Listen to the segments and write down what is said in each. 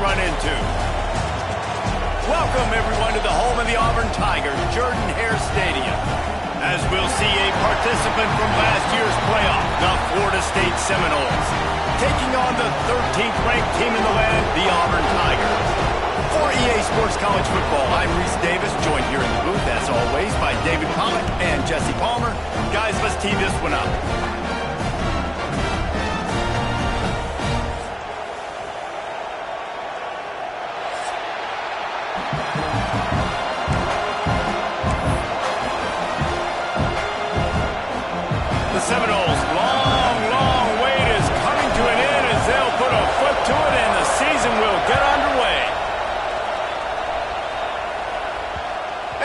run into. Welcome, everyone, to the home of the Auburn Tigers, Jordan-Hare Stadium. As we'll see a participant from last year's playoff, the Florida State Seminoles, taking on the 13th ranked team in the land, the Auburn Tigers. For EA Sports College Football, I'm Reese Davis, joined here in the booth, as always, by David Pollack and Jesse Palmer. Guys, let's tee this one up. The Seminoles' long wait is coming to an end as they'll put a foot to it and the season will get underway.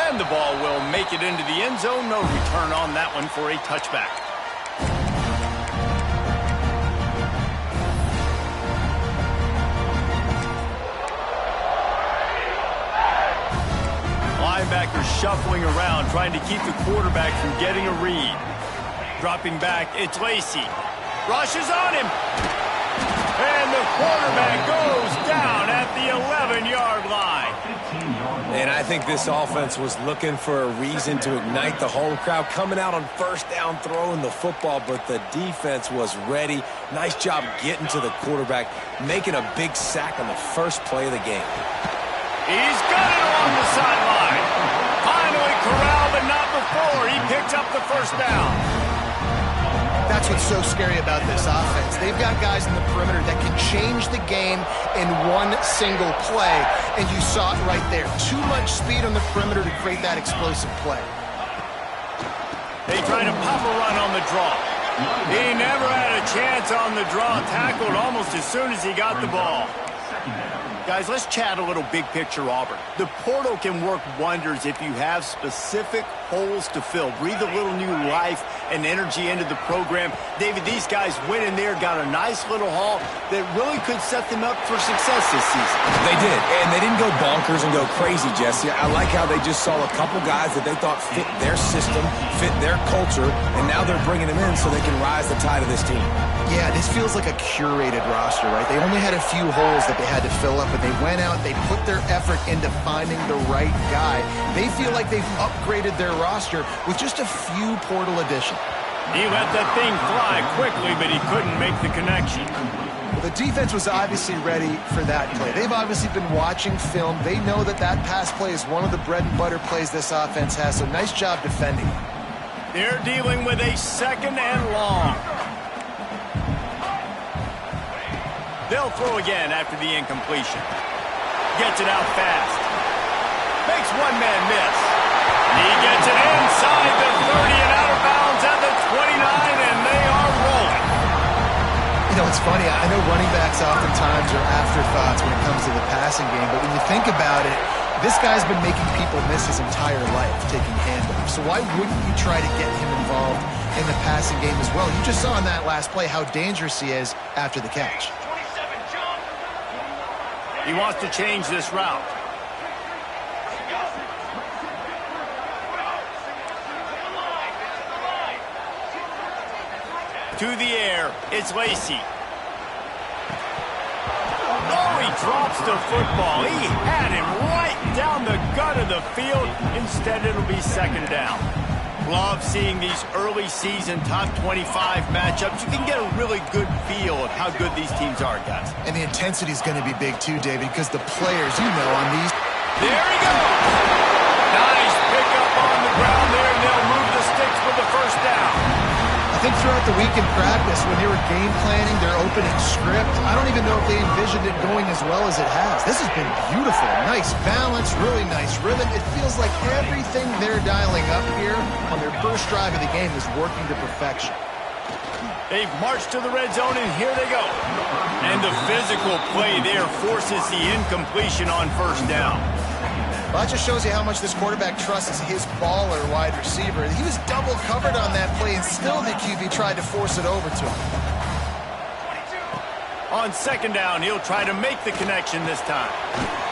And the ball will make it into the end zone. No return on that one for a touchback. Linebackers shuffling around, trying to keep the quarterback from getting a read. Dropping back, it's Lacey. Rushes on him. And the quarterback goes down at the 11-yard line. And I think this offense was looking for a reason to ignite the home crowd, coming out on first down, throwing the football, but the defense was ready. Nice job getting to the quarterback, making a big sack on the first play of the game. He's got it along the sideline. Finally corralled, but not before. He picks up the first down. That's what's so scary about this offense. They've got guys in the perimeter that can change the game in one single play, and you saw it right there. Too much speed on the perimeter to create that explosive play. They try to pop a run on the draw. He never had a chance on the draw, tackled almost as soon as he got the ball. Guys, let's chat a little big picture Auburn. The portal can work wonders if you have specific holes to fill. Breathe a little new life and energy into the program. David, these guys went in there, got a nice little haul that really could set them up for success this season. They did, and they didn't go bonkers and go crazy, Jesse. I like how they just saw a couple guys that they thought fit their system, fit their culture, and now they're bringing them in so they can rise the tide of this team. Yeah, this feels like a curated roster, right? They only had a few holes that they had to fill up, but they went out, they put their effort into finding the right guy. They feel like they've upgraded their roster with just a few portal additions. He let that thing fly quickly, but he couldn't make the connection. Well, the defense was obviously ready for that play. They've obviously been watching film. They know that that pass play is one of the bread and butter plays this offense has, so nice job defending. They're dealing with a second and long. They'll throw again after the incompletion. Gets it out fast. Makes one man miss. He gets it inside the 30 and out of bounds at the 29, and they are rolling. You know, it's funny. I know running backs oftentimes are afterthoughts when it comes to the passing game, but when you think about it, this guy's been making people miss his entire life taking handoffs. So why wouldn't you try to get him involved in the passing game as well? You just saw in that last play how dangerous he is after the catch. He wants to change this route. To the air, it's Lacey. Oh, he drops the football. He had him right down the gut of the field. Instead, it'll be second down. Love seeing these early season top 25 matchups. You can get a really good feel of how good these teams are, guys. And the intensity is going to be big too, David, because the players, you know, on these. There he goes. Nice pickup on the ground there, and they'll move the sticks with the first down. I think throughout the week in practice, when they were game planning their opening script, I don't even know if they envisioned it going as well as it has. This has been beautiful. Nice balance, really nice rhythm. It feels like everything they're dialing up here on their first drive of the game is working to perfection. They've marched to the red zone, and here they go. And the physical play there forces the incompletion on first down. Well, that just shows you how much this quarterback trusts his baller wide receiver. He was double covered on that play, and still the QB tried to force it over to him. On second down, he'll try to make the connection this time.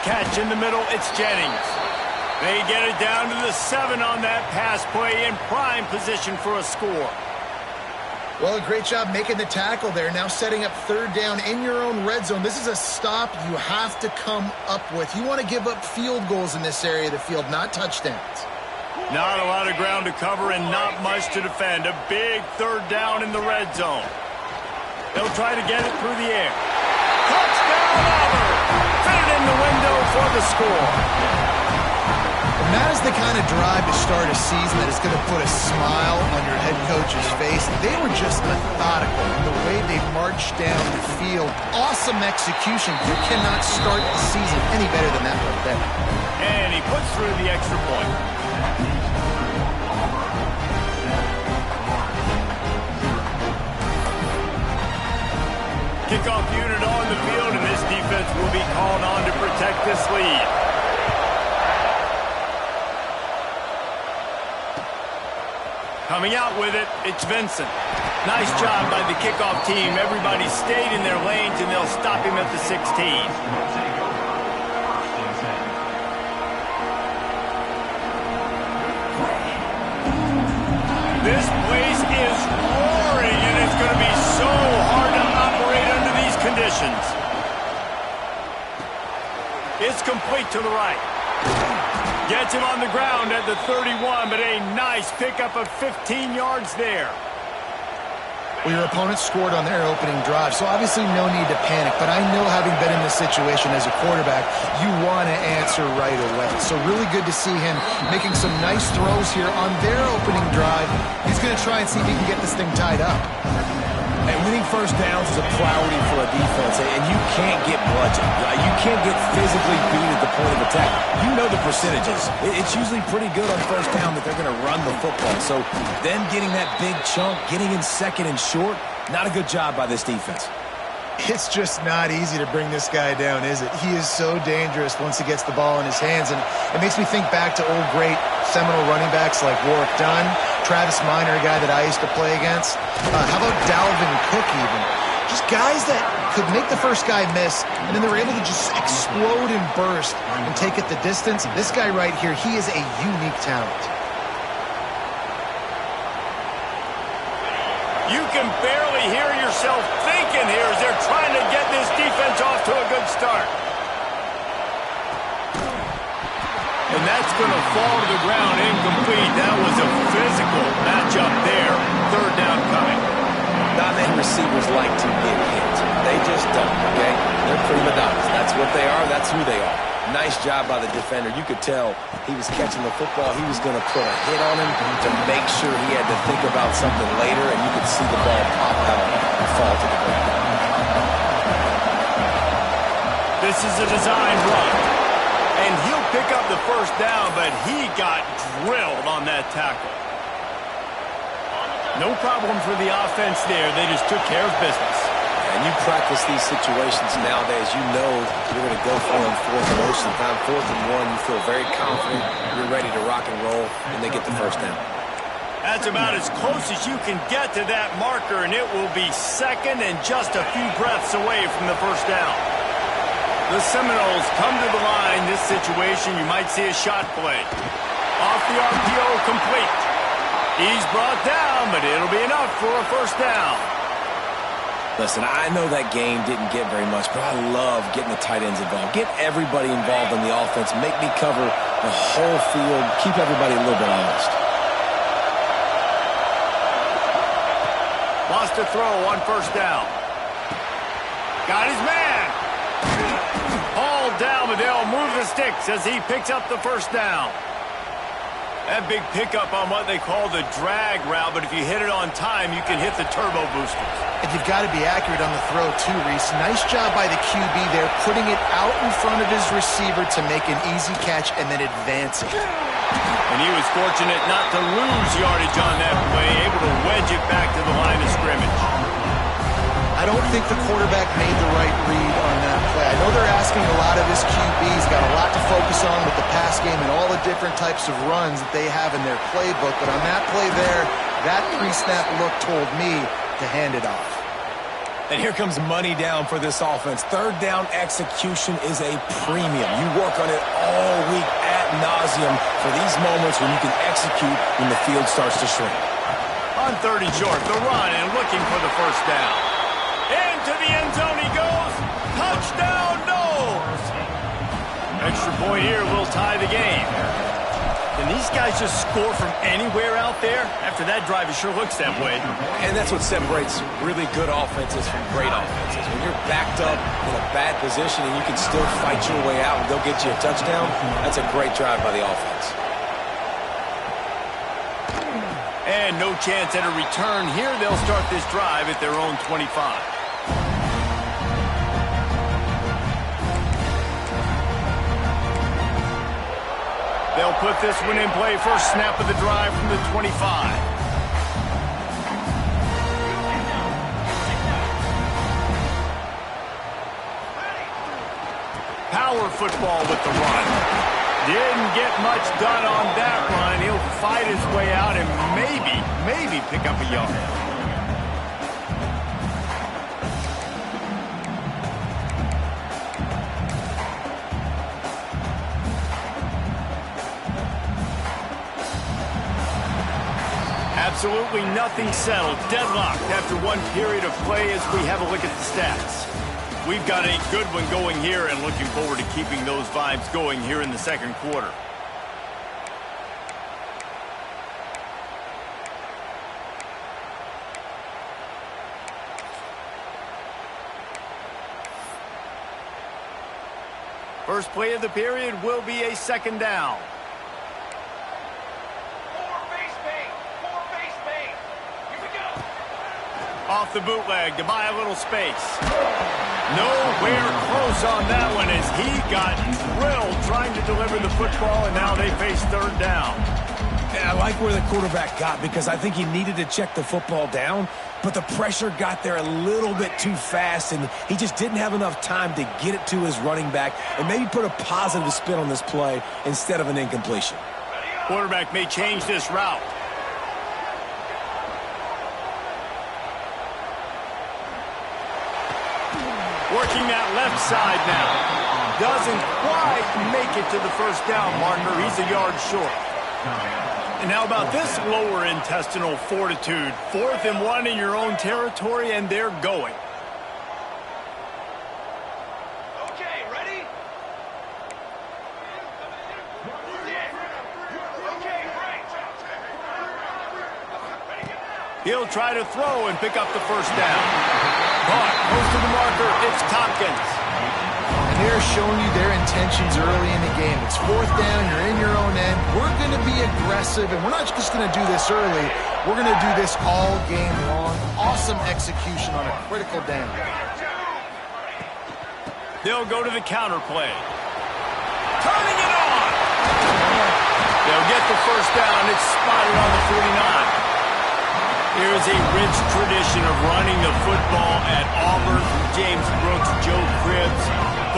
Catch in the middle, it's Jennings. They get it down to the 7 on that pass play in prime position for a score. Well, a great job making the tackle there. Now setting up third down in your own red zone. This is a stop you have to come up with. You want to give up field goals in this area of the field, not touchdowns. Not a lot of ground to cover and not much to defend. A big third down in the red zone. They'll try to get it through the air. Touchdown, Auburn! Fit it in the window for the score. And that is the kind of drive to start a season that is going to put a smile on your head coach's face. They were just methodical in the way they marched down the field. Awesome execution. You cannot start the season any better than that right there. And he puts through the extra point. Kickoff unit on the field, and this defense will be called on to protect this lead. Coming out with it, it's Vincent. Nice job by the kickoff team. Everybody stayed in their lanes, and they'll stop him at the 16. This place is roaring, and it's going to be so hard to operate under these conditions. It's complete to the right. Gets him on the ground at the 31, but a nice pickup of 15 yards there. Well, your opponent scored on their opening drive, so obviously no need to panic. But I know, having been in this situation as a quarterback, you want to answer right away. So really good to see him making some nice throws here on their opening drive. He's going to try and see if he can get this thing tied up. And winning first downs is a priority for a defense, and you can't get bludgeoned. You can't get physically beat at the point of attack. You know the percentages. It's usually pretty good on first down that they're going to run the football. So them getting that big chunk, getting in second and short, not a good job by this defense. It's just not easy to bring this guy down, is it? He is so dangerous once he gets the ball in his hands, and it makes me think back to old great seminal running backs like Warwick Dunn, Travis Minor, a guy that I used to play against. How about Dalvin Cook even? Just guys that could make the first guy miss, and then they were able to just explode and burst and take it the distance. This guy right here, he is a unique talent. You can barely hear yourself thinking here as they're trying to get this defense off to a good start. And that's going to fall to the ground incomplete. That was a physical matchup there. Third down coming. Not many receivers like to get hit. They just don't, okay? They're prima donnas. That's what they are. That's who they are. Nice job by the defender. You could tell he was catching the football. He was going to put a hit on him to make sure he had to think about something later, and you could see the ball pop out and fall to the ground. This is a design run. And he'll pick up the first down, but he got drilled on that tackle. No problem for the offense there. They just took care of business. And you practice these situations nowadays, you know you're going to go for them fourth and most of the time. 4th and 1, you feel very confident, you're ready to rock and roll, and they get the first down. That's about as close as you can get to that marker, and it will be second and just a few breaths away from the first down. The Seminoles come to the line. This situation, you might see a shot play. Off the RPO, complete. He's brought down, but it'll be enough for a first down. Listen, I know that game didn't get very much, but I love getting the tight ends involved. Get everybody involved in the offense. Make me cover the whole field. Keep everybody a little bit honest. Lost a throw on first down. Got his man. Hauled down, but they'll move the sticks as he picks up the first down. That big pickup on what they call the drag route, but if you hit it on time, you can hit the turbo boosters. And you've got to be accurate on the throw too, Reese. Nice job by the QB there, putting it out in front of his receiver to make an easy catch and then advance it. And he was fortunate not to lose yardage on that play, able to wedge it back to the line of scrimmage. I don't think the quarterback made the right read on that play. I know they're asking a lot of his QBs, got a lot to focus on with the pass game and all the different types of runs that they have in their playbook, but on that play there, that pre-snap look told me to hand it off. And here comes money down for this offense. Third down execution is a premium. You work on it all week ad nauseum for these moments when you can execute when the field starts to shrink. On 30 short, the run and looking for the first down. Into the end zone he goes. Touchdown, Knowles! Extra point here will tie the game. Can these guys just score from anywhere out there? After that drive, it sure looks that way. And that's what separates really good offenses from great offenses. When you're backed up in a bad position and you can still fight your way out and go get you a touchdown, that's a great drive by the offense. And no chance at a return here. They'll start this drive at their own 25. They'll put this one in play. First snap of the drive from the 25. Power football with the run. Didn't get much done on that run. He'll fight his way out and maybe pick up a yard. Absolutely nothing settled. Deadlocked after one period of play as we have a look at the stats. We've got a good one going here and looking forward to keeping those vibes going here in the second quarter. First play of the period will be a second down. Off the bootleg to buy a little space. Nowhere close on that one as he got drilled trying to deliver the football, and now they face third down. And I like where the quarterback got because I think he needed to check the football down, but the pressure got there a little bit too fast, and he just didn't have enough time to get it to his running back and maybe put a positive spin on this play instead of an incompletion. Quarterback may change this route. Working that left side now. Doesn't quite make it to the first down marker. He's a yard short. And how about this lower intestinal fortitude? 4th and 1 in your own territory, and they're going. Okay, ready? Okay, great. He'll try to throw and pick up the first down. Caught, close to the marker, it's Tompkins. And they're showing you their intentions early in the game. It's 4th down, you're in your own end. We're going to be aggressive, and we're not just going to do this early. We're going to do this all game long. Awesome execution on a critical down. They'll go to the counter play. Turning it on! They'll get the first down. It's spotted on the 49. Here's a rich tradition of running the football at Auburn from James Brooks, Joe Cribbs,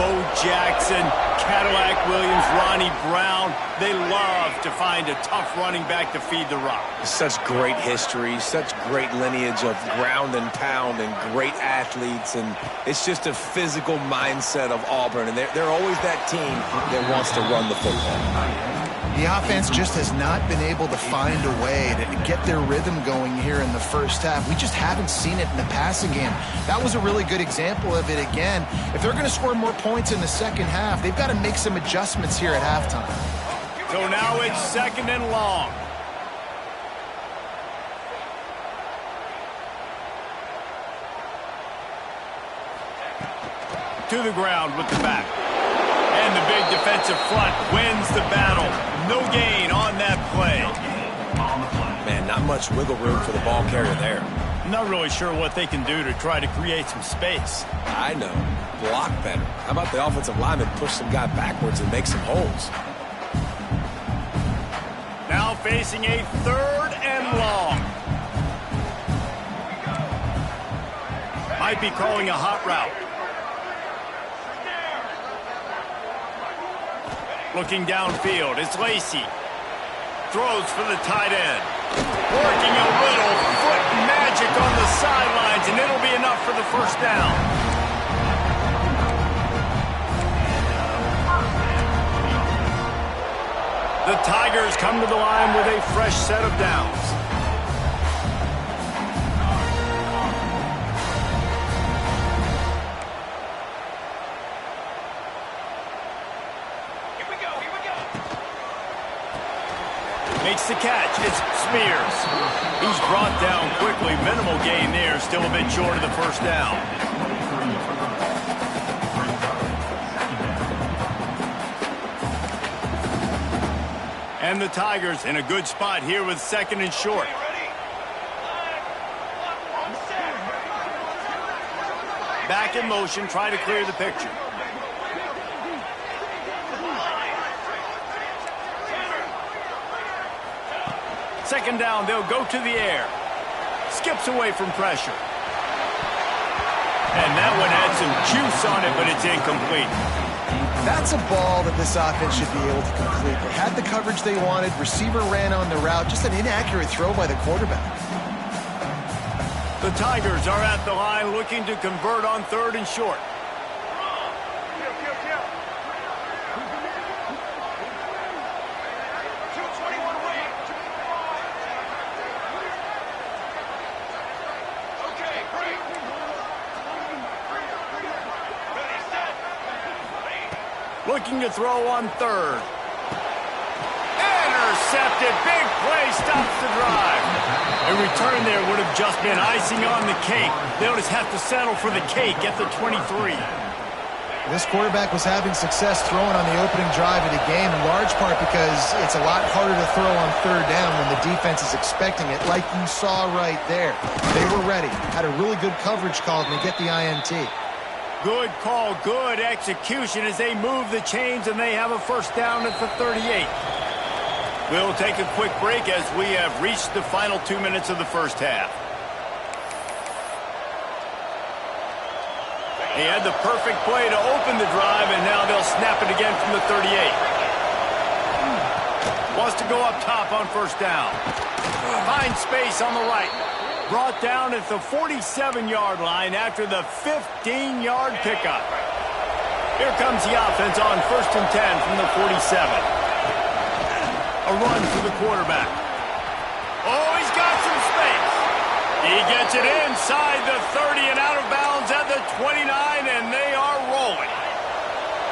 Bo Jackson, Cadillac Williams, Ronnie Brown. They love to find a tough running back to feed the rock. Such great history, such great lineage of ground and pound and great athletes, and it's just a physical mindset of Auburn, and they're always that team that wants to run the football. The offense just has not been able to find a way to get their rhythm going here in the first half. We just haven't seen it in the passing game. That was a really good example of it again. If they're going to score more points in the second half, they've got to make some adjustments here at halftime. So now it's 2nd and long. To the ground with the back. And the big defensive front wins the battle. No gain on that play. Man, not much wiggle room for the ball carrier there. Not really sure what they can do to try to create some space. I know. Block better. How about the offensive lineman push some guy backwards and make some holes? Now facing a 3rd and long. Might be calling a hot route. Looking downfield, it's Lacy. Throws for the tight end. Working a little foot magic on the sidelines, and it'll be enough for the first down. The Tigers come to the line with a fresh set of downs. makes the catch. It's Spears. He's brought down quickly. Minimal gain there. Still a bit short of the first down. And the Tigers in a good spot here with second and short. Back in motion, try to clear the picture. Second down, they'll go to the air. Skips away from pressure. And that one had some juice on it, but it's incomplete. That's a ball that this offense should be able to complete. They had the coverage they wanted. Receiver ran on the route. Just an inaccurate throw by the quarterback. The Tigers are at the line looking to convert on third and short. Looking to throw on third. Intercepted. Big play stops the drive. A return there would have just been icing on the cake. They'll just have to settle for the cake at the 23. This quarterback was having success throwing on the opening drive of the game, in large part because it's a lot harder to throw on third down when the defense is expecting it, like you saw right there. They were ready. Had a really good coverage call, and they get the INT. Good call, good execution as they move the chains, and they have a first down at the 38. We'll take a quick break as we have reached the final 2 minutes of the first half. He had the perfect play to open the drive, and now they'll snap it again from the 38. Wants to go up top on first down. Finds space on the right. Brought down at the 47-yard line after the 15-yard pickup. Here comes the offense on first and 10 from the 47. A run for the quarterback. Oh, he's got some space. He gets it inside the 30 and out of bounds at the 29, and they are rolling.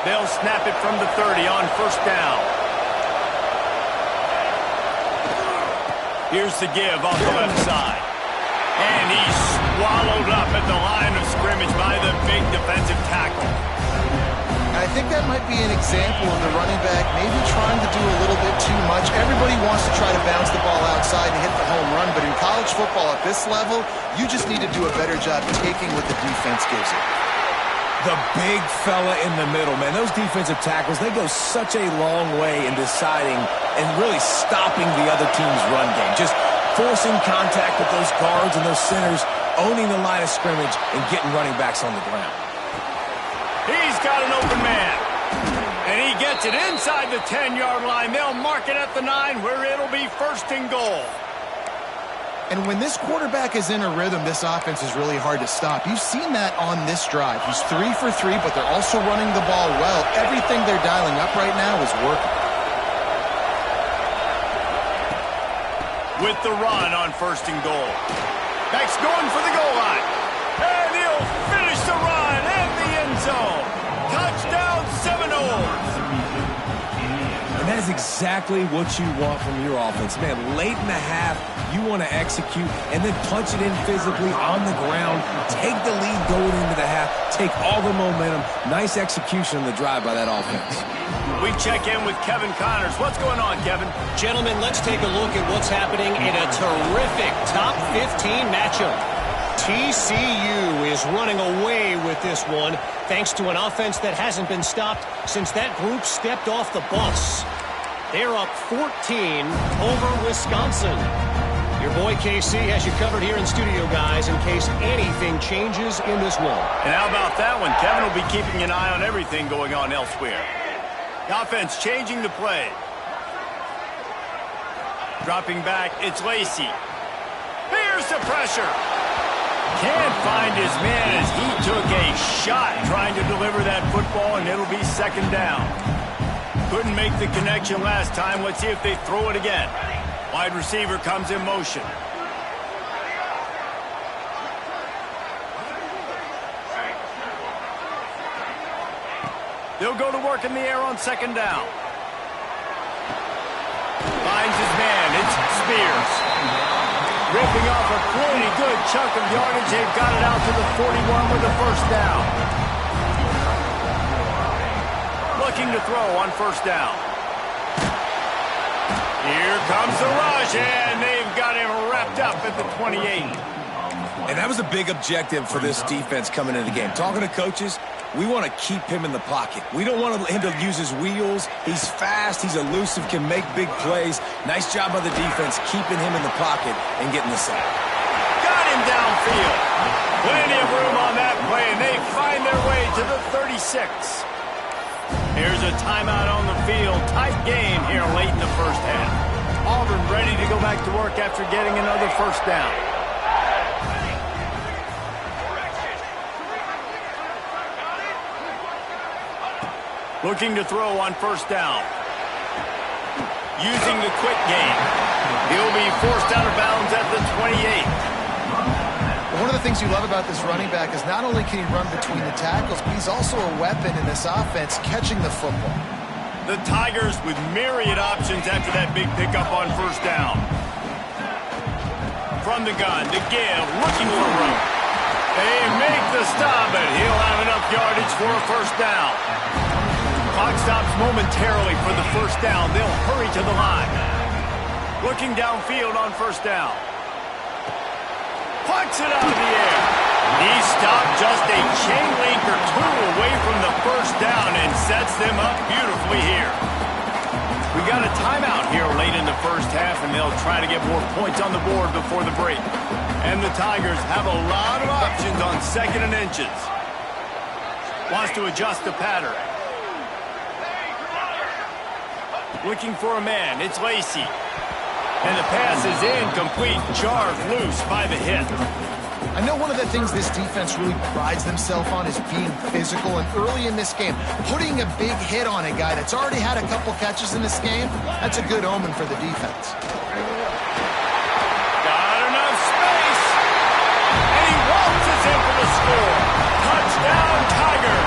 They'll snap it from the 30 on first down. Here's the give off the left side. And he's swallowed up at the line of scrimmage by the big defensive tackle. I think that might be an example of the running back maybe trying to do a little bit too much. Everybody wants to try to bounce the ball outside and hit the home run, but in college football at this level, you just need to do a better job taking what the defense gives you. The big fella in the middle, man. Those defensive tackles, they go such a long way in deciding and really stopping the other team's run game. Just forcing contact with those guards and those centers, owning the line of scrimmage, and getting running backs on the ground. He's got an open man. And he gets it inside the 10-yard line. They'll mark it at the 9 where it'll be first and goal. And when this quarterback is in a rhythm, this offense is really hard to stop. You've seen that on this drive. He's 3 for 3, but they're also running the ball well. Everything they're dialing up right now is working. With the run on first and goal. Back's going for the goal line. And he'll finish the run in the end zone. Touchdown Seminoles. And that is exactly what you want from your offense. Man, late in the half, you want to execute and then punch it in physically on the ground. Take the lead going into the half. Take all the momentum. Nice execution on the drive by that offense. We check in with Kevin Connors. What's going on, Kevin? Gentlemen, let's take a look at what's happening in a terrific top 15 matchup. TCU is running away with this one thanks to an offense that hasn't been stopped since that group stepped off the bus. They're up 14 over Wisconsin. Your boy KC has you covered here in studio, guys, in case anything changes in this one. And how about that one? Kevin will be keeping an eye on everything going on elsewhere. The offense changing the play. Dropping back, it's Lacey. Here's the pressure. Can't find his man as he took a shot trying to deliver that football, and it'll be second down. Couldn't make the connection last time. Let's see if they throw it again. Wide receiver comes in motion. They'll go to work in the air on second down. Finds his man. It's Spears. Ripping off a pretty good chunk of yardage. They've got it out to the 41 with a first down. Looking to throw on first down. Here comes the rush, and they've got him wrapped up at the 28. And that was a big objective for this defense coming into the game. Talking to coaches, we want to keep him in the pocket. We don't want him to use his wheels. He's fast, he's elusive, can make big plays. Nice job by the defense keeping him in the pocket and getting the sack. Got him downfield. Plenty of room on that play, and they find their way to the 36. Here's a timeout on the field. Tight game here late in the first half. Auburn ready to go back to work after getting another first down. Looking to throw on first down. Using the quick game. He'll be forced out of bounds at the 28. One of the things you love about this running back is not only can he run between the tackles, but he's also a weapon in this offense catching the football. The Tigers with myriad options after that big pickup on first down. From the gun to give, looking for room. They make the stop, but he'll have enough yardage for a first down. Clock stops momentarily for the first down. They'll hurry to the line. Looking downfield on first down. Puts it out of the air. He stopped just a chain link or two away from the first down and sets them up beautifully here. We got a timeout here late in the first half, and they'll try to get more points on the board before the break. And the Tigers have a lot of options on second and inches. Wants to adjust the pattern. Looking for a man. It's Lacy. And the pass is incomplete. Jarred loose by the hit. I know one of the things this defense really prides themselves on is being physical. And early in this game, putting a big hit on a guy that's already had a couple catches in this game, that's a good omen for the defense. Got enough space. And he waltzes in for the score. Touchdown, Tiger.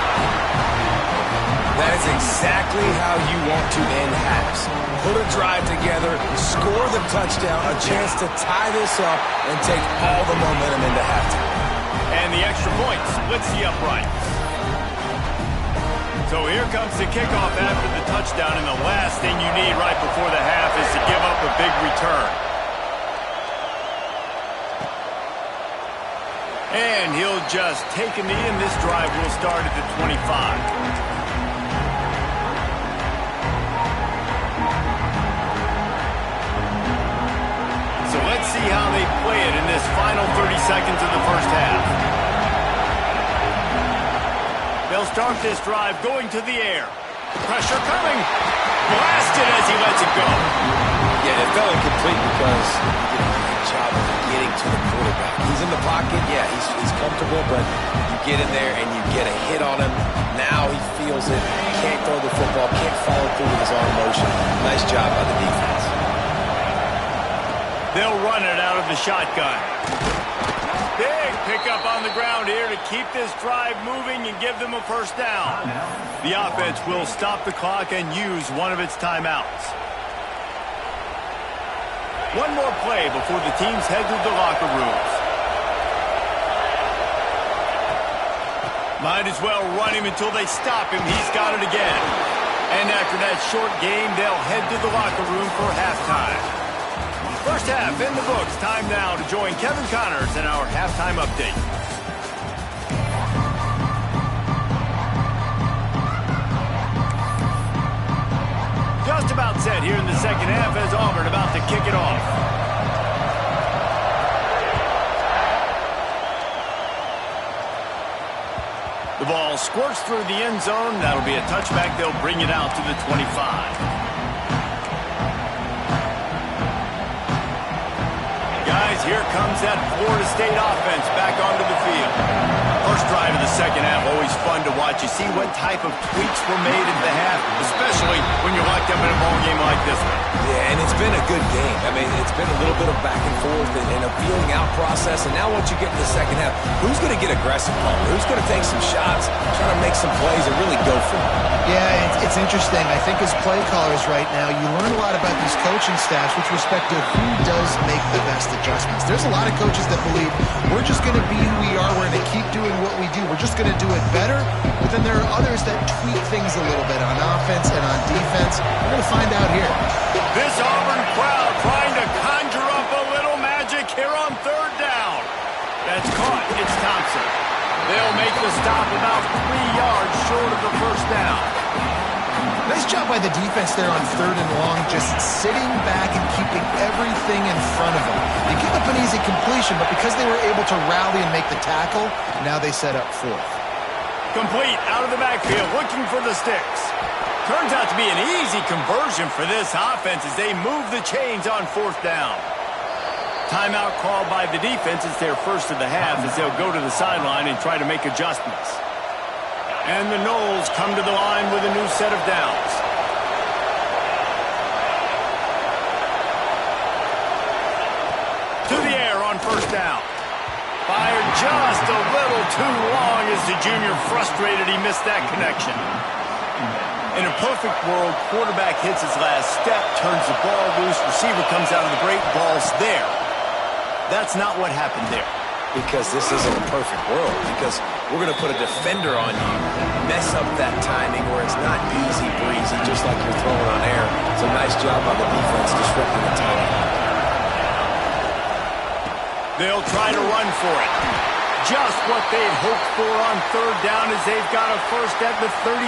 That is exactly how you want to end halves. Put a drive together, score the touchdown, a chance to tie this up, and take all the momentum into halftime. And the extra point splits the uprights. So here comes the kickoff after the touchdown, and the last thing you need right before the half is to give up a big return. And he'll just take a knee, and this drive will start at the 25. So let's see how they play it in this final 30 seconds of the first half. They'll start this drive going to the air. Pressure coming. Blasted as he lets it go. Yeah, it fell incomplete because he did a great job of getting to the quarterback. He's in the pocket. Yeah, he's comfortable, but you get in there and you get a hit on him. Now he feels it. Can't throw the football. Can't follow through with his arm motion. Nice job by the defense. They'll run it out of the shotgun. Big pickup on the ground here to keep this drive moving and give them a first down. The offense will stop the clock and use one of its timeouts. One more play before the teams head to the locker rooms. Might as well run him until they stop him. He's got it again. And after that short game, they'll head to the locker room for halftime. First half in the books. Time now to join Kevin Connors in our halftime update. Just about set here in the second half as Auburn about to kick it off. The ball squirts through the end zone. That'll be a touchback. They'll bring it out to the 25. Guys, here comes that Florida State offense back onto the field. First drive of the second half always always fun to watch. You see what type of tweaks were made at the half, especially when you're locked up in a ball game like this one. Yeah, and it's been a good game. I mean, it's been a little bit of back and forth and a feeling out process. And now once you get in the second half, who's going to get aggressive, Paul? Who's going to take some shots, try to make some plays, and really go for it? Yeah, it's interesting. I think as play callers right now, you learn a lot about these coaching staffs with respect to who does make the best adjustments. There's a lot of coaches that believe we're just going to be who we are. We're going to keep doing what we do. We're just going to do it better. But then there are others that tweak things a little bit on offense and on defense. We're going to find out here. This Auburn crowd trying to conjure up a little magic here on third down. That's caught. It's Thompson. They'll make the stop about 3 yards short of the first down. Nice job by the defense there on third and long, just sitting back and keeping everything in front of them. They give up an easy completion, but because they were able to rally and make the tackle, now they set up fourth. Complete out of the backfield, looking for the sticks. Turns out to be an easy conversion for this offense as they move the chains on fourth down. Timeout called by the defense. It's their first of the half as they'll go to the sideline and try to make adjustments. And the Noles come to the line with a new set of downs. To the air on first down. Fired just a little too long as the junior frustrated he missed that connection. In a perfect world, quarterback hits his last step, turns the ball loose, receiver comes out of the break, ball's there. That's not what happened there. Because this isn't a perfect world. Because we're going to put a defender on you, mess up that timing where it's not easy breezy, just like you're throwing on air. It's a nice job by the defense disrupting the timing. They'll try to run for it. Just what they'd hoped for on third down as they've got a first at the 32.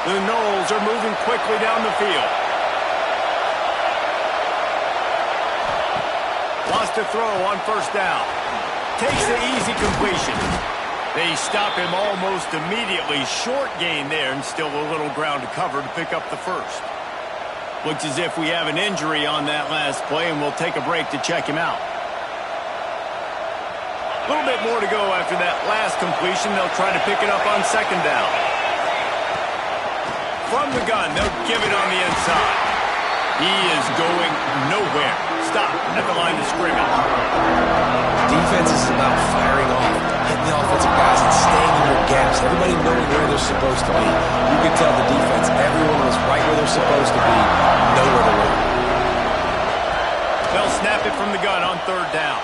The Noles are moving quickly down the field. Lost a throw on first down. Takes the easy completion. They stop him almost immediately. Short gain there and still a little ground to cover to pick up the first. Looks as if we have an injury on that last play, and we'll take a break to check him out. A little bit more to go after that last completion. They'll try to pick it up on second down. From the gun, they'll give it on the inside. He is going nowhere. Stop at the line of scrimmage. Defense is about firing off, hitting the offensive guys, and staying in your gaps. Everybody knowing where they're supposed to be. You can tell the defense, everyone was right where they're supposed to be, nowhere to run. They'll snap it from the gun on third down.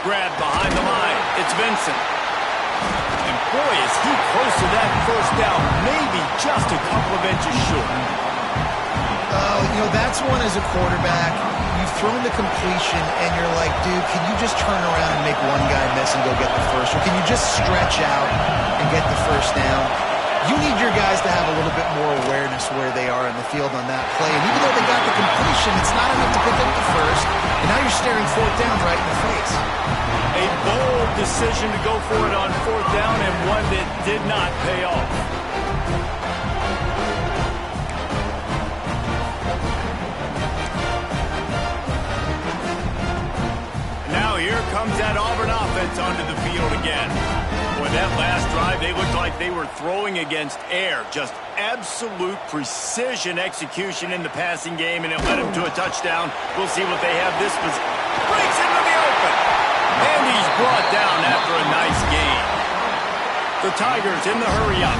Grab behind the line. It's Vincent. And boy, is he close to that first down. Maybe just a couple of inches short. You know, that's one as a quarterback. You've thrown the completion, and you're like, dude, can you just turn around and make one guy miss and go get the first? Or can you just stretch out and get the first down? You need your guys to have a little bit more awareness where they are in the field on that play. And even though they got the completion, it's not enough to pick up the first. And now you're staring fourth down right in the face. A bold decision to go for it on fourth down, and one that did not pay off. Here comes that Auburn offense onto the field again. Boy, that last drive, they looked like they were throwing against air. Just absolute precision execution in the passing game, and it led them to a touchdown. We'll see what they have this position. Breaks into the open. And he's brought down after a nice gain. The Tigers in the hurry-up.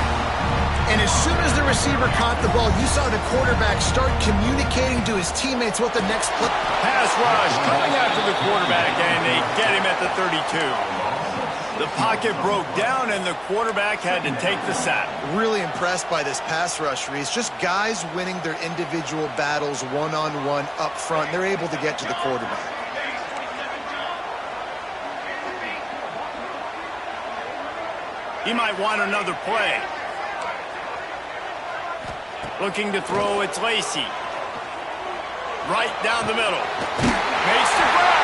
And as soon as the receiver caught the ball, you saw the quarterback start communicating to his teammates what the next play. Pass rush coming after the quarterback, and they get him at the 32. The pocket broke down, and the quarterback had to take the sack. Really impressed by this pass rush, Reese. Just guys winning their individual battles one-on-one up front. They're able to get to the quarterback. He might want another play. Looking to throw, it's Lacey. Right down the middle. Makes the grab.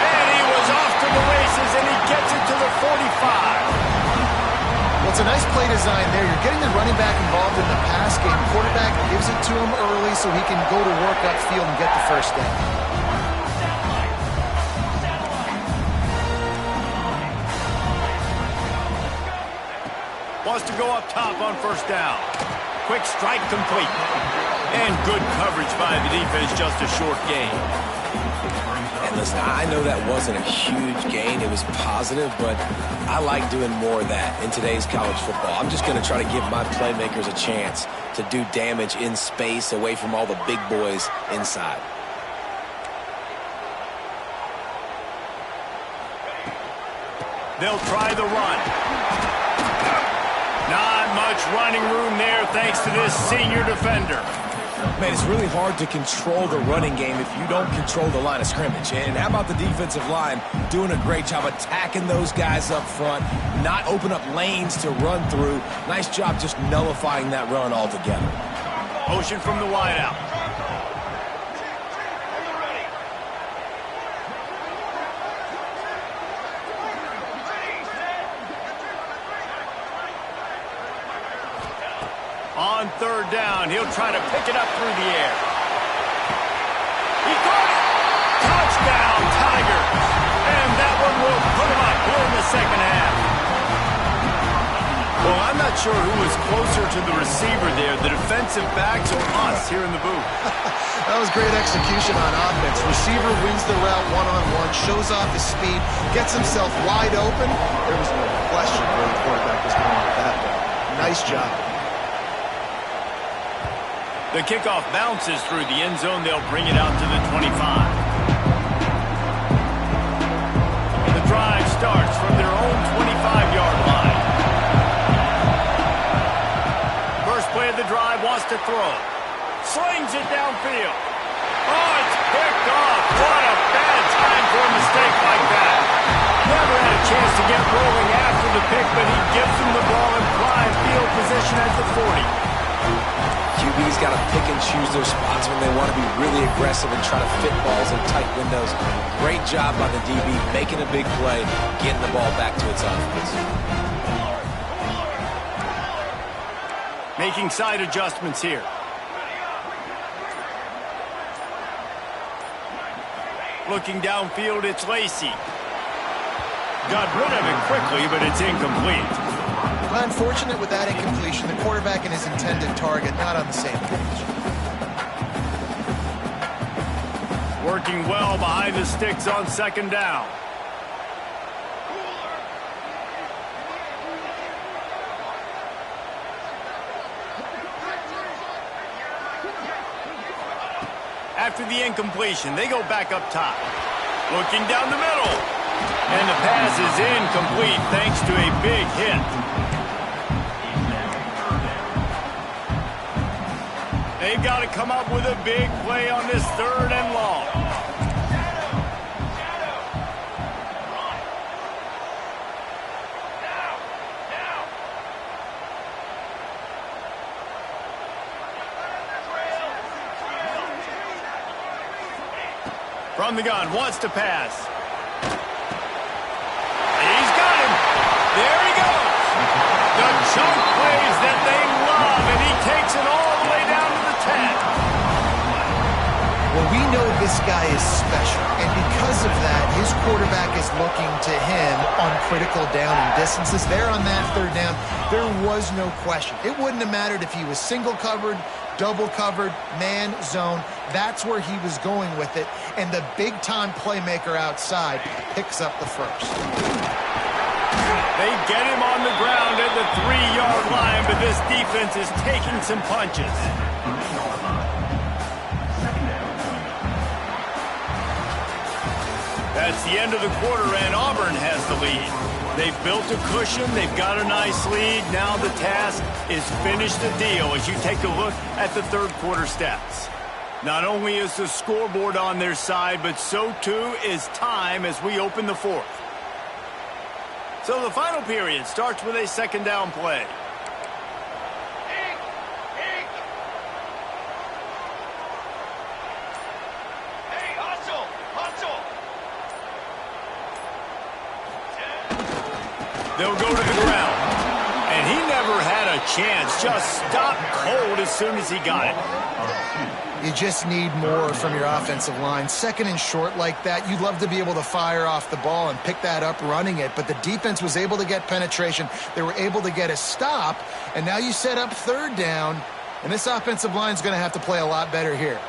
And he was off to the races, and he gets it to the 45. Well, it's a nice play design there. You're getting the running back involved in the pass game. Quarterback gives it to him early so he can go to work upfield and get the first down. Wants to go up top on first down. Quick strike complete. And good coverage by the defense, just a short gain. And listen, I know that wasn't a huge gain. It was positive, but I like doing more of that in today's college football. I'm just going to try to give my playmakers a chance to do damage in space away from all the big boys inside. They'll try the run. Not much running room there thanks to this senior defender. Man, it's really hard to control the running game if you don't control the line of scrimmage. And how about the defensive line doing a great job attacking those guys up front, not open up lanes to run through. Nice job just nullifying that run altogether. Motion from the wideout. On third down, he'll try to pick it up through the air. He caught it! Touchdown, Tigers! And that one will put him up here in the second half. Well, I'm not sure who was closer to the receiver there, the defensive backs or us here in the booth. That was great execution on offense. Receiver wins the route one-on-one, shows off his speed, gets himself wide open. There was no question where the quarterback was going with that ball. Nice job. The kickoff bounces through the end zone. They'll bring it out to the 25. The drive starts from their own 25-yard line. First play of the drive, wants to throw. Slings it downfield. Oh, it's picked off. What a bad time for a mistake like that. Never had a chance to get rolling after the pick, but he gives them the ball in prime field position at the 40. QB's got to pick and choose their spots when they want to be really aggressive and try to fit balls in tight windows. Great job by the DB making a big play, getting the ball back to its offense. Making side adjustments here. Looking downfield, it's Lacy. Got rid of it quickly, but it's incomplete. Unfortunate with that incompletion. The quarterback and his intended target not on the same page. Working well behind the sticks on second down. After the incompletion, they go back up top. Looking down the middle. And the pass is incomplete thanks to a big hit. They've got to come up with a big play on this third and long. From the gun, wants to pass. He's got him. There he goes. The chunk plays that they love, and he takes it all the way down to the 10. Well, we know this guy is special, and because of that, his quarterback is looking to him on critical down and distances. There on that third down, there was no question. It wouldn't have mattered if he was single covered, double covered, man, zone. That's where he was going with it, and the big-time playmaker outside picks up the first. They get him on the ground at the 3-yard line, but this defense is taking some punches. That's the end of the quarter, and Auburn has the lead. They've built a cushion. They've got a nice lead. Now the task is finish the deal as you take a look at the third quarter stats. Not only is the scoreboard on their side, but so too is time as we open the fourth. So the final period starts with a second down play. Hey, hustle! Hustle! They'll go to the ground. And he never had a a chance. Just stopped cold as soon as he got it. You just need more from your offensive line. Second and short like that, you'd love to be able to fire off the ball and pick that up running it, but the defense was able to get penetration. They were able to get a stop, and now you set up third down, and this offensive line is going to have to play a lot better here.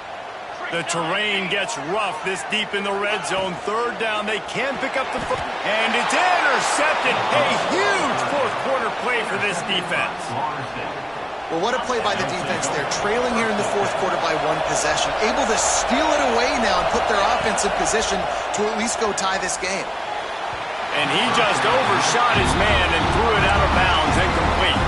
The terrain gets rough this deep in the red zone. Third down, they can pick up the foot, and it's intercepted. A huge fourth quarter play for this defense. Well, what a play by the defense there. Trailing here in the fourth quarter by one possession. Able to steal it away now and put their offense in position to at least go tie this game. And he just overshot his man and threw it out of bounds, incomplete.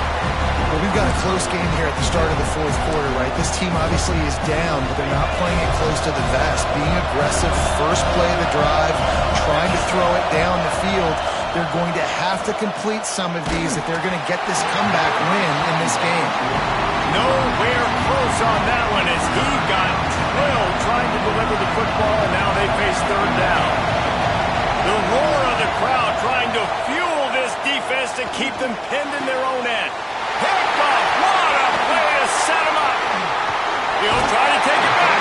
Well, we've got a close game here at the start of the fourth quarter, right? This team obviously is down, but they're not playing it close to the vest. Being aggressive, first play of the drive, trying to throw it down the field. They're going to have to complete some of these if they're going to get this comeback win in this game. Nowhere close on that one as he got drilled trying to deliver the football, and now they face third down. The roar of the crowd trying to fuel this defense to keep them pinned in their own end. Pick off, what a play to set him up. He'll try to take it back.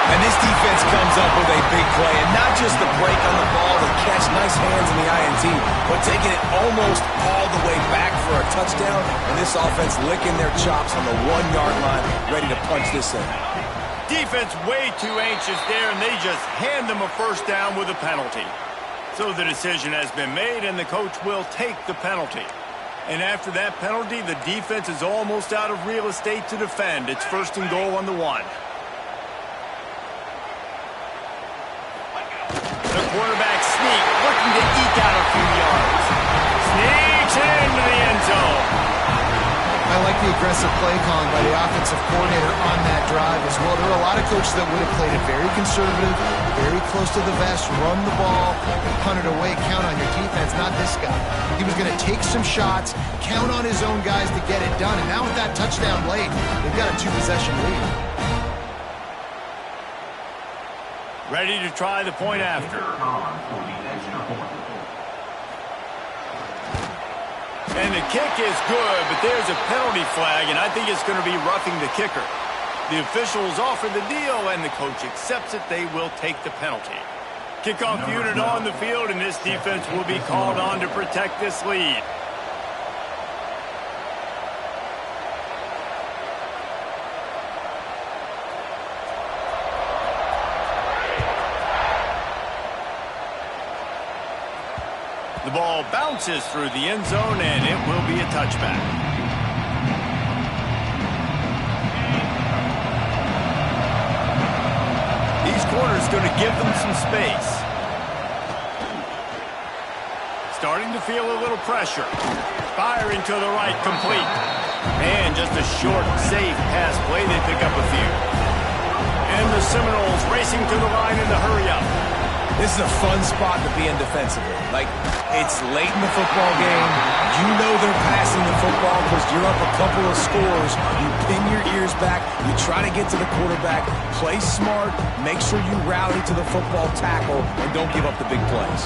And this defense comes up with a big play, and not just the break on the ball, the catch, nice hands in the INT, but taking it almost all the way back for a touchdown, and this offense licking their chops on the 1-yard line, ready to punch this in. Defense way too anxious there, and they just hand them a first down with a penalty. So the decision has been made, and the coach will take the penalty. And after that penalty, the defense is almost out of real estate to defend. It's first and goal on the 1. The quarterback sneak, looking to eke out a few yards. Sneaks into the end zone. I like the aggressive play calling by the offensive coordinator on that drive as well. There are a lot of coaches that would have played it very conservative, very close to the vest, run the ball, and punt it away, count on your defense, not this guy. He was going to take some shots, count on his own guys to get it done, and now with that touchdown late, they've got a 2-possession lead. Ready to try the point after. And the kick is good, but there's a penalty flag, and I think it's going to be roughing the kicker. The officials offer the deal, and the coach accepts it. They will take the penalty. Kickoff unit on the field, and this defense will be called on to protect this lead. The ball bounces through the end zone, and it will be a touchback. These corners going to give them some space. Starting to feel a little pressure. Firing to the right, complete. And just a short, safe pass play. They pick up a few. And the Seminoles racing to the line in the hurry-up. This is a fun spot to be in defensively. Like, it's late in the football game. You know they're passing the football because you're up a couple of scores. You pin your ears back. You try to get to the quarterback. Play smart. Make sure you rally to the football tackle and don't give up the big plays.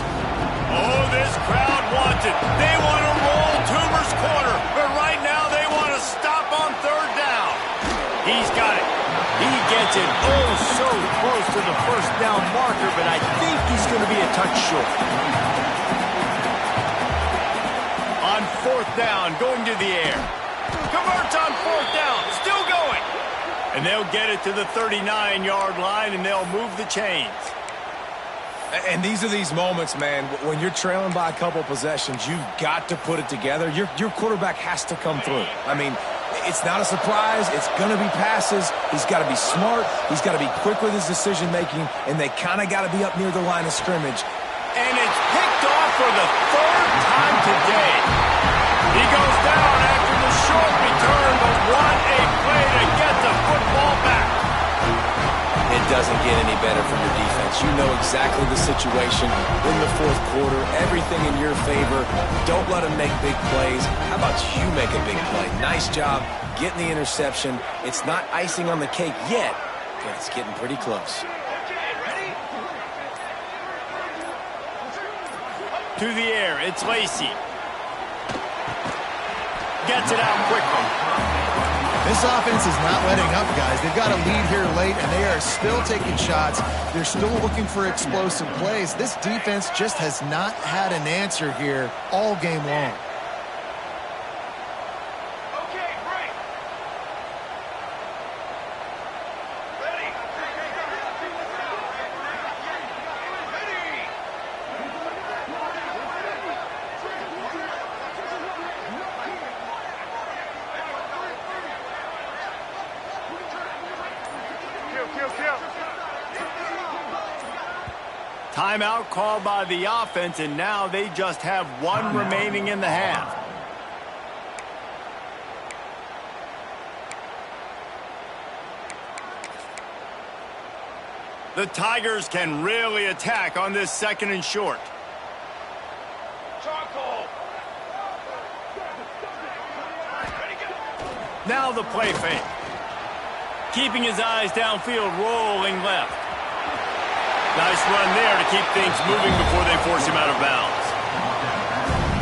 Oh, this crowd wants it. They want to roll Toomer's corner. But right now they want to stop on third down. He's got it. He gets it oh so close to the first down marker, but I think he's going to be a touch short. On fourth down, going to the air. Converts on fourth down, still going. And they'll get it to the 39-yard line, and they'll move the chains. And these are these moments, man, when you're trailing by a couple possessions, you've got to put it together. Your quarterback has to come through. I mean, it's not a surprise. It's going to be passes. He's got to be smart. He's got to be quick with his decision-making, and they kind of got to be up near the line of scrimmage. And it's picked off for the third time today. He goes down after the short return, but what a play to get the football back. It doesn't get any better from your defense. You know exactly the situation in the fourth quarter, everything in your favor. Don't let them make big plays. How about you make a big play? Nice job getting the interception. It's not icing on the cake yet, but it's getting pretty close. To the air, it's Lacy. Gets it out quickly. This offense is not letting up, guys. They've got a lead here late, and they are still taking shots. They're still looking for explosive plays. This defense just has not had an answer here all game long. Okay, break. Ready. Timeout called by the offense, and now they just have one remaining in the half. The Tigers can really attack on this 2nd and short. Charcoal. Ready, go. Now the play fake. Keeping his eyes downfield, rolling left. Nice run there to keep things moving before they force him out of bounds.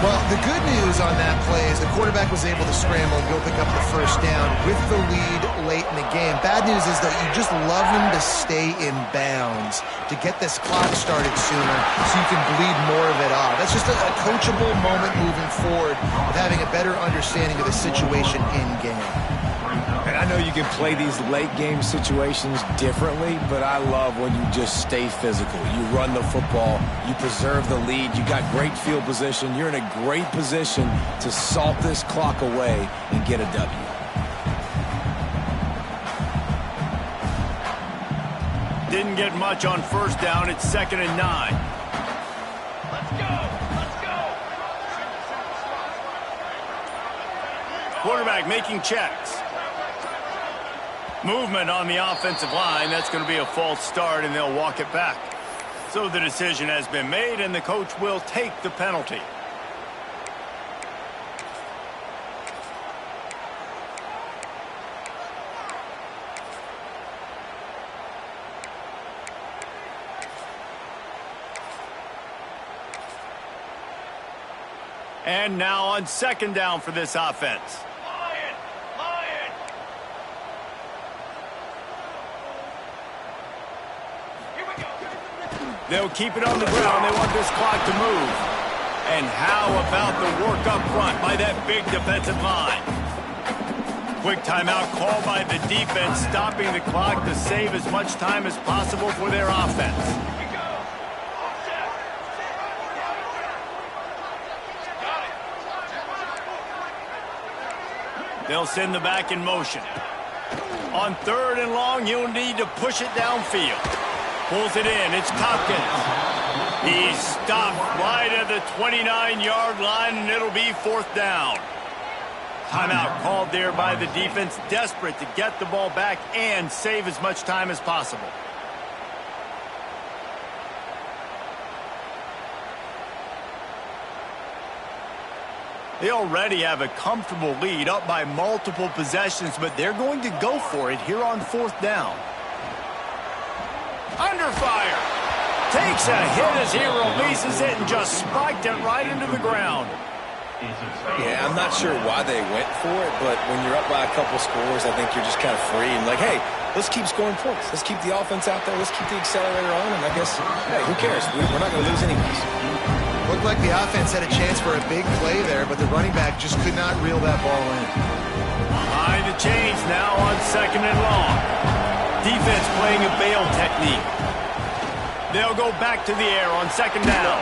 Well, the good news on that play is the quarterback was able to scramble and go pick up the first down with the lead late in the game. Bad news is that you just love him to stay in bounds to get this clock started sooner so you can bleed more of it off. That's just a coachable moment moving forward of having a better understanding of the situation in game. And I know you can play these late-game situations differently, but I love when you just stay physical. You run the football, you preserve the lead, you got great field position, you're in a great position to salt this clock away and get a W. Didn't get much on first down. It's 2nd and 9. Let's go. Let's go. Quarterback making checks. Movement on the offensive line. That's going to be a false start, and they'll walk it back. So the decision has been made, and the coach will take the penalty. And now on 2nd down for this offense. Lion. Lion. Here we go. They'll keep it on the ground. They want this clock to move. And how about the work up front by that big defensive line? Quick timeout called by the defense, stopping the clock to save as much time as possible for their offense. Here we go. Offset. Got it. They'll send the back in motion. On 3rd and long, he'll need to push it downfield. Pulls it in. It's Tompkins. He's stopped right at the 29-yard line, and it'll be 4th down. Timeout called there by the defense, desperate to get the ball back and save as much time as possible. They already have a comfortable lead, up by multiple possessions, but they're going to go for it here on 4th down. Under fire. Takes a hit as he releases it and just spiked it right into the ground. Yeah, I'm not sure why they went for it, but when you're up by a couple scores, I think you're just kind of free and like, hey, let's keep scoring points. Let's keep the offense out there. Let's keep the accelerator on, and I guess, hey, who cares? We're not going to lose anyways. Looked like the offense had a chance for a big play there, but the running back just could not reel that ball in. Behind the chains now on 2nd and long. Defense playing a bail technique. They'll go back to the air on 2nd down.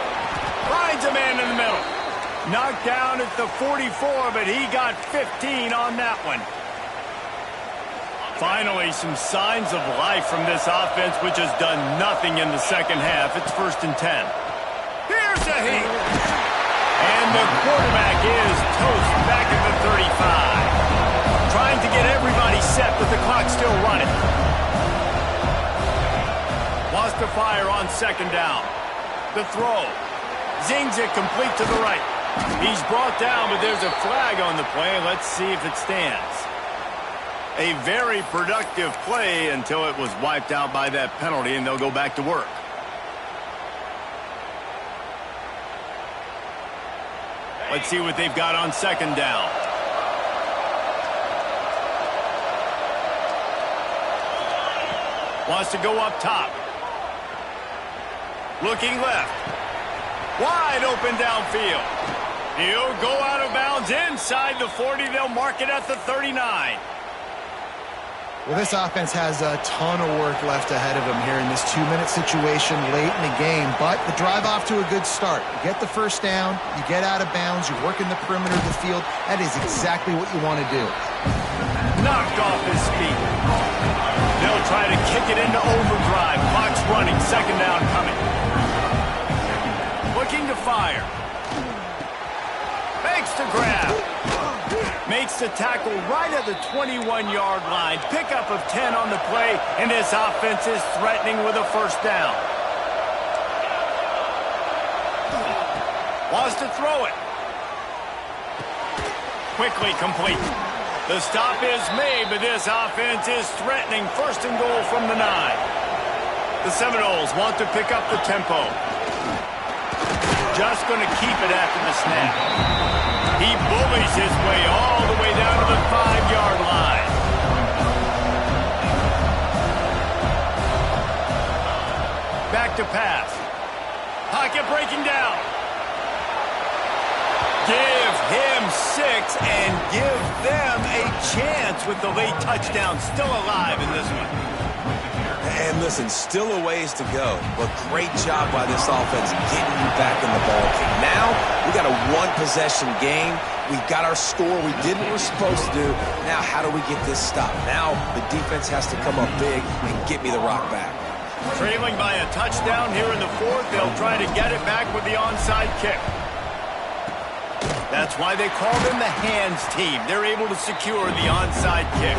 Finds a man in the middle. Knocked down at the 44, but he got 15 on that one. Finally, some signs of life from this offense, which has done nothing in the 2nd half. It's 1st and 10. Here's a heat. And the quarterback is toast back at the 35. Trying to get everybody set, but the clock's still running. Wants to fire on 2nd down. The throw. Zings it complete to the right. He's brought down, but there's a flag on the play. Let's see if it stands. A very productive play until it was wiped out by that penalty, and they'll go back to work. Let's see what they've got on 2nd down. Wants to go up top. Looking left. Wide open downfield. He'll go out of bounds inside the 40. They'll mark it at the 39. Well, this offense has a ton of work left ahead of them here in this 2-minute situation late in the game, but the drive off to a good start. You get the first down, you get out of bounds, you work in the perimeter of the field. That is exactly what you want to do. Knocked off his feet. They'll try to kick it into overdrive. Clock's running, second down coming. Looking to fire. Makes the grab. Makes the tackle right at the 21-yard line. Pickup of 10 on the play, and this offense is threatening with a first down. Wants to throw it. Quickly complete. The stop is made, but this offense is threatening first and goal from the 9. The Seminoles want to pick up the tempo. Just going to keep it after the snap. He bullies his way all the way down to the 5-yard line. Back to pass. Pocket breaking down. Give him 6 and give them a chance with the late touchdown. Still alive in this one. And listen, still a ways to go, but great job by this offense getting you back in the ballgame. Now, we got a one-possession game. We've got our score. We did what we're supposed to do. Now, how do we get this stopped? Now, the defense has to come up big and get me the rock back. Trailing by a touchdown here in the 4th. They'll try to get it back with the onside kick. That's why they call them the hands team. They're able to secure the onside kick.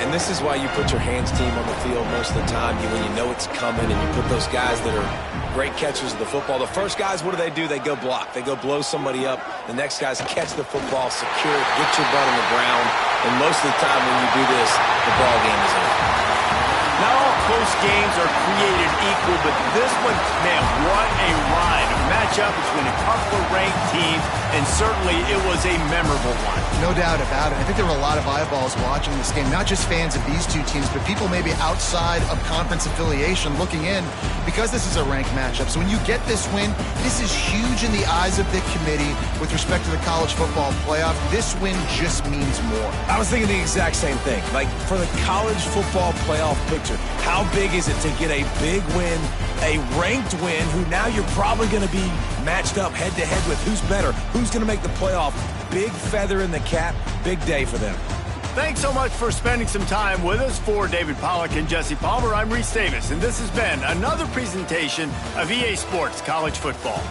And this is why you put your hands team on the field most of the time, when you know it's coming, and you put those guys that are great catchers of the football. The first guys, what do? They go block. They go blow somebody up. The next guys catch the football, secure it, get your butt on the ground. And most of the time when you do this, the ball game is over. Not all close games are created equal, but this one, man, what a ride. A matchup between a couple of ranked teams, and certainly it was a memorable one. No doubt about it. I think there were a lot of eyeballs watching this game, not just fans of these two teams, but people maybe outside of conference affiliation looking in, because this is a ranked matchup. So when you get this win, this is huge in the eyes of the committee with respect to the college football playoff. This win just means more. I was thinking the exact same thing. Like, for the college football playoff picture, how big is it to get a big win, a ranked win, who now you're probably going to be matched up head-to-head with who's better, who's going to make the playoff. Big feather in the cap, big day for them. Thanks so much for spending some time with us. For David Pollack and Jesse Palmer, I'm Reese Davis, and this has been another presentation of EA Sports College Football.